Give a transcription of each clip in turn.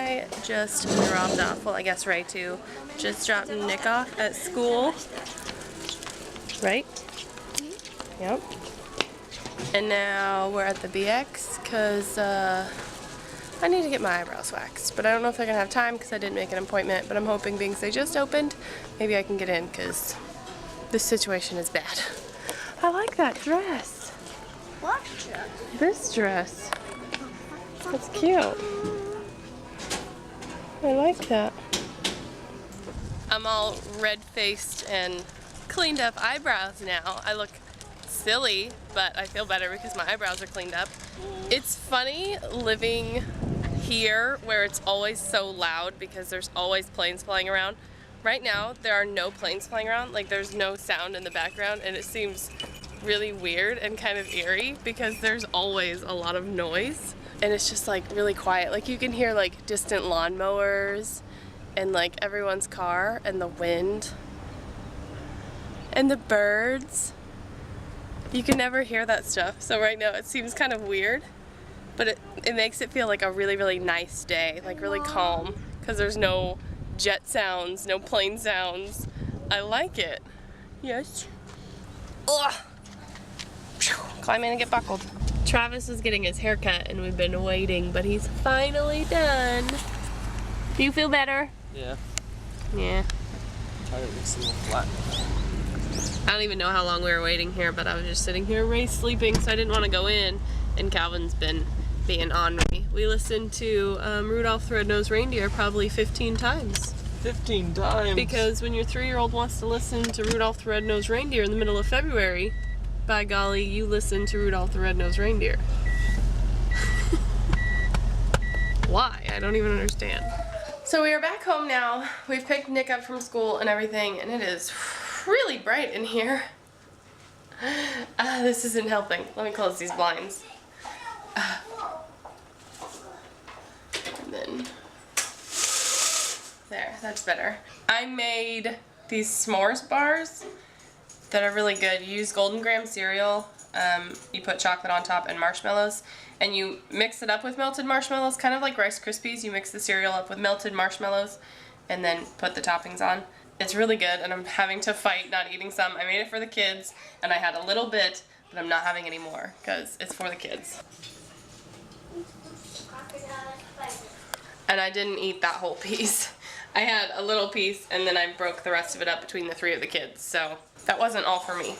I just dropped off, well I guess Ray too, just dropped Nick off at school, right? Yep. And now we're at the BX because I need to get my eyebrows waxed, but I don't know if they're gonna have time because I didn't make an appointment, but I'm hoping being they just opened, maybe I can get in because this situation is bad. I like that dress. What dress? This dress. That's cute. I like that. I'm all red-faced and cleaned up eyebrows now. I look silly, but I feel better because my eyebrows are cleaned up. It's funny living here where it's always so loud because there's always planes flying around. Right now, there are no planes flying around, like there's no sound in the background, and it seems really weird and kind of eerie because there's always a lot of noise and it's just like really quiet. Like you can hear like distant lawnmowers and like everyone's car and the wind and the birds. You can never hear that stuff. So right now it seems kind of weird, but it makes it feel like a really, really nice day, like really calm because there's no jet sounds, no plane sounds. I like it. Yes. Ugh. Climb in and get buckled. Travis is getting his hair cut and we've been waiting, but he's finally done. Do you feel better? Yeah. Yeah. Tired, it's a little flat. I don't even know how long we were waiting here, but I was just sitting here, Ray's sleeping, so I didn't want to go in, and Calvin's been being ornery. We listened to Rudolph the Red-Nosed Reindeer probably 15 times. 15 times? Because when your 3-year-old wants to listen to Rudolph the Red-Nosed Reindeer in the middle of February, by golly, you listen to Rudolph the Red-Nosed Reindeer. Why? I don't even understand. So we are back home now. We've picked Nick up from school and everything, and it is really bright in here. This isn't helping. Let me close these blinds. And then, there, that's better. I made these s'mores bars that are really good. You use Golden Graham cereal, you put chocolate on top and marshmallows, and you mix it up with melted marshmallows, kind of like Rice Krispies. You mix the cereal up with melted marshmallows and then put the toppings on. It's really good, and I'm having to fight not eating some. I made it for the kids, and I had a little bit, but I'm not having any more because it's for the kids. And I didn't eat that whole piece. I had a little piece, and then I broke the rest of it up between the 3 of the kids, so that wasn't all for me.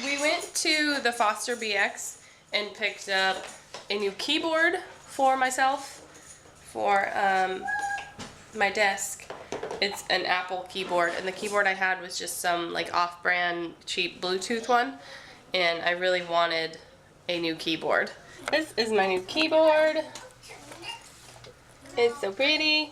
We went to the Foster BX and picked up a new keyboard for myself for my desk. It's an Apple keyboard, and the keyboard I had was just some like off-brand cheap Bluetooth one, and I really wanted a new keyboard. This is my new keyboard. It's so pretty.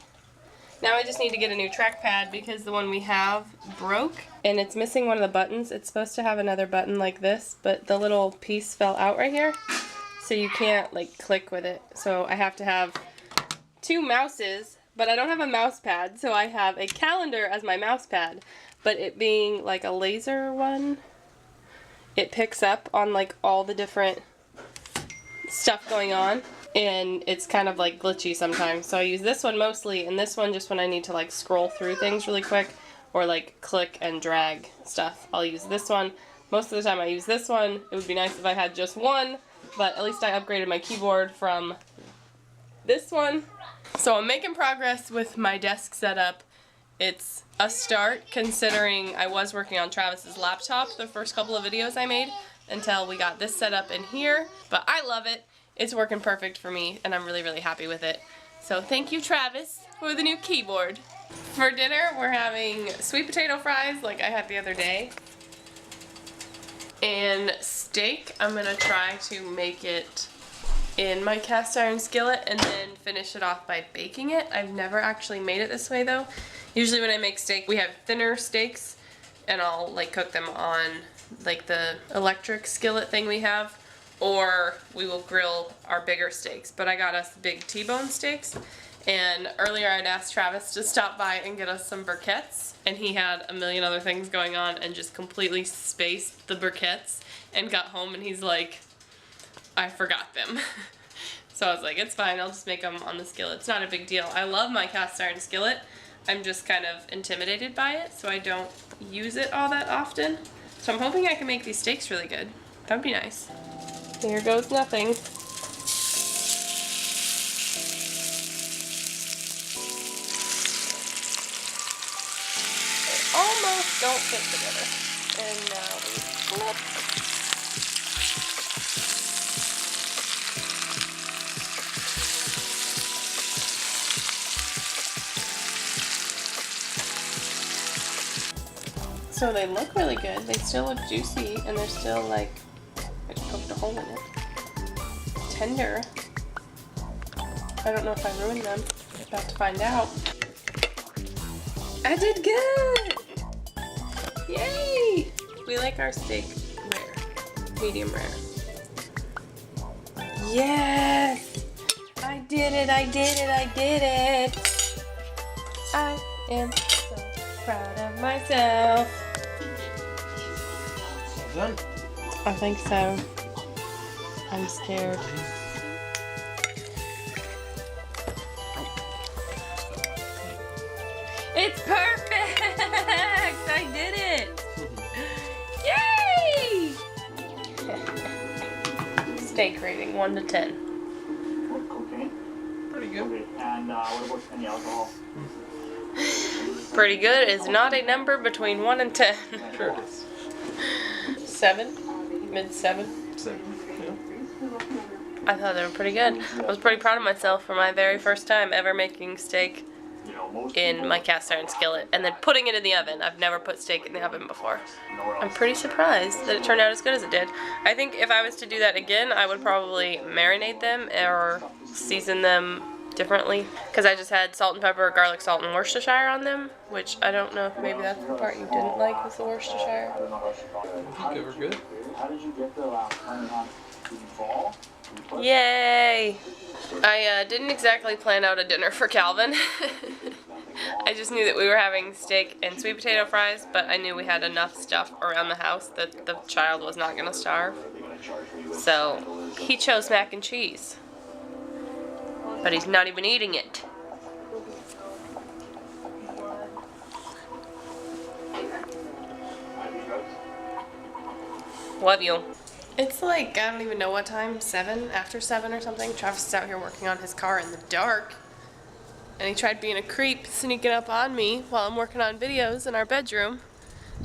Now I just need to get a new trackpad because the one we have broke and it's missing one of the buttons. It's supposed to have another button like this, but the little piece fell out right here, so you can't like click with it. So I have to have 2 mouses, but I don't have a mouse pad, so I have a calendar as my mouse pad. But it being like a laser one, it picks up on like all the different stuff going on, and it's kind of like glitchy sometimes. So I use this one mostly, and this one just when I need to like scroll through things really quick or like click and drag stuff. I'll use this one. Most of the time I use this one. It would be nice if I had just one, but at least I upgraded my keyboard from this one. So I'm making progress with my desk setup. It's a start considering I was working on Travis's laptop the first couple of videos I made until we got this set up in here, but I love it. It's working perfect for me, and I'm really, really happy with it. So thank you, Travis, for the new keyboard. For dinner, we're having sweet potato fries like I had the other day. And steak, I'm gonna try to make it in my cast iron skillet and then finish it off by baking it. I've never actually made it this way though. Usually when I make steak, we have thinner steaks and I'll like cook them on like the electric skillet thing we have, or we will grill our bigger steaks. But I got us big T-bone steaks, and earlier I'd asked Travis to stop by and get us some briquettes, and he had a million other things going on and just completely spaced the briquettes and got home and he's like, I forgot them. So I was like, it's fine, I'll just make them on the skillet. It's not a big deal. I love my cast iron skillet. I'm just kind of intimidated by it, so I don't use it all that often. So I'm hoping I can make these steaks really good. That would be nice. Here goes nothing. They almost don't fit together. And now we flip. So they look really good. They still look juicy, and they're still like, I just poked a hole in it. Tender. I don't know if I ruined them. About to find out. I did good! Yay! We like our steak rare. Medium rare. Yes! I did it, I did it, I did it! I am so proud of myself. Done. I think so. I'm scared. It's perfect! I did it! Yay! Steak rating 1 to 10. Cocaine. Pretty good. And what about any alcohol? Pretty good is not a number between 1 and 10. Sure it is. 7? Mid 7? 7. Yeah. I thought they were pretty good. I was pretty proud of myself for my very first time ever making steak in my cast iron skillet and then putting it in the oven. I've never put steak in the oven before. I'm pretty surprised that it turned out as good as it did. I think if I was to do that again, I would probably marinate them or season them differently, because I just had salt and pepper, garlic salt, and Worcestershire on them, which I don't know if maybe that's the part you didn't like was the Worcestershire. I think they were good. How did you get the fall? Yay! I didn't exactly plan out a dinner for Calvin. I just knew that we were having steak and sweet potato fries, but I knew we had enough stuff around the house that the child was not going to starve. So he chose mac and cheese. But he's not even eating it. Love you. It's like, I don't even know what time, 7, after 7 or something. Travis is out here working on his car in the dark. And he tried being a creep, sneaking up on me while I'm working on videos in our bedroom.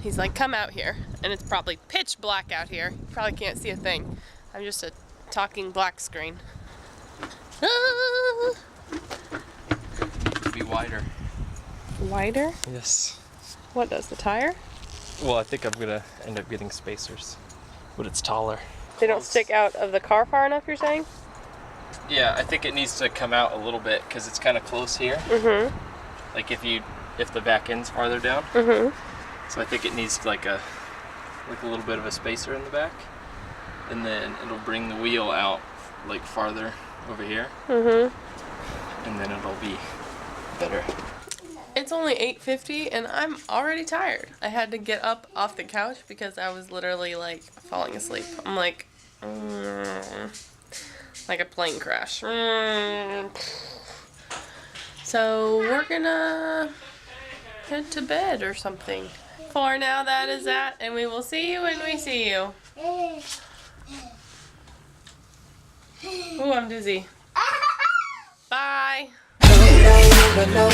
He's like, come out here. And it's probably pitch black out here. You probably can't see a thing. I'm just a talking black screen. Ah! Be wider. Wider? Yes. What does, the tire? Well, I think I'm gonna end up getting spacers, but it's taller. They don't stick out of the car far enough, you're saying? Yeah, I think it needs to come out a little bit because it's kind of close here. Mm-hmm. Like if the back end's farther down. Mm-hmm. So I think it needs like a little bit of a spacer in the back, and then it'll bring the wheel out like farther over here. Mm-hmm. And then it'll be better. It's only 8:50 and I'm already tired. I had to get up off the couch because I was literally like falling asleep. I'm like a plane crash. So we're gonna head to bed or something. For now, that is that, and we will see you when we see you. Ooh, I'm dizzy. Bye. No.